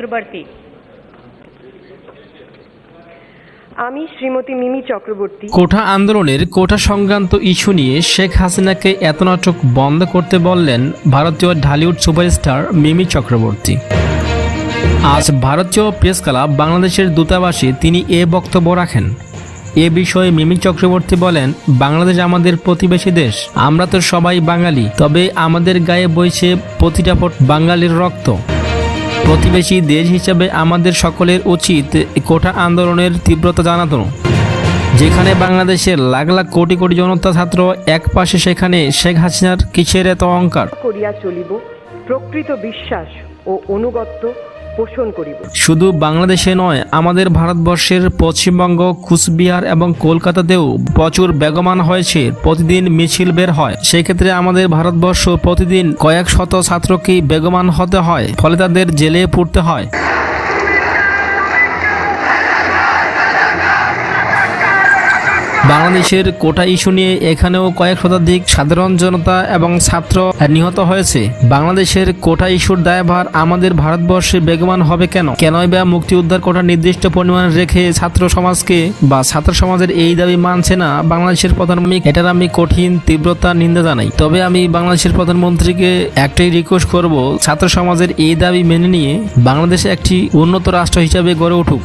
চক্রবর্তী। আমি শ্রীমতী মিমি চক্রবর্তী। কোটা আন্দোলনের কোটা সংক্রান্ত ইস্যু নিয়ে শেখ হাসিনাকে এত নাটক বন্ধ করতে বললেন ভারতীয় ঢালিউড সুপারস্টার মিমি চক্রবর্তী। আজ ভারতীয় প্রেস ক্লাব বাংলাদেশের দূতাবাসে তিনি এ বক্তব্য রাখেন। এ বিষয়ে মিমি চক্রবর্তী বলেন, বাংলাদেশ আমাদের প্রতিবেশী দেশ। আমরা তো সবাই বাঙালি, তবে আমাদের গায়ে বইছে প্রতিটা ফোঁটা বাঙালির রক্ত। প্রতিবেশী দেশ হিসেবে আমাদের সকলের উচিত কোটা আন্দোলনের তীব্রতা জানানো। যেখানে বাংলাদেশের লাখ লাখ কোটি কোটি জনতা ছাত্র এক পাশে, সেখানে শেখ হাসিনার কিসের এত অহংকার? করিয়া চলিব, প্রকৃত বিশ্বাস ও অনুগত্য পোষণ করিব। শুধু বাংলাদেশে নয়, আমাদের ভারতবর্ষের পশ্চিমবঙ্গ, কুচবিহার এবং কলকাতাতেও প্রচুর বেগমান হয়েছে। প্রতিদিন মিছিল বের হয়। সেক্ষেত্রে আমাদের ভারতবর্ষ প্রতিদিন কয়েক শত ছাত্রকেই বেগমান হতে হয়, ফলে তাদের জেলে পুরতে হয়। বাংলাদেশের কোটা ইস্যু নিয়ে এখানেও কয়েক শতাধিক সাধারণ জনতা এবং ছাত্র নিহত হয়েছে। বাংলাদেশের কোটা ইস্যুর দায়ভার আমাদের ভারতবর্ষে বেগমান হবে কেন? কেনই বা মুক্তি উদ্ধার কোটা নির্দিষ্ট পরিমাণ রেখে ছাত্র সমাজকে বা ছাত্র সমাজের এই দাবি মানছে না বাংলাদেশের প্রধানমন্ত্রী? এটার আমি কঠিন তীব্রতা নিন্দা জানাই। তবে আমি বাংলাদেশের প্রধানমন্ত্রীকে একটাই রিকোয়েস্ট করব, ছাত্র সমাজের এই দাবি মেনে নিয়ে বাংলাদেশে একটি উন্নত রাষ্ট্র হিসাবে গড়ে উঠুক।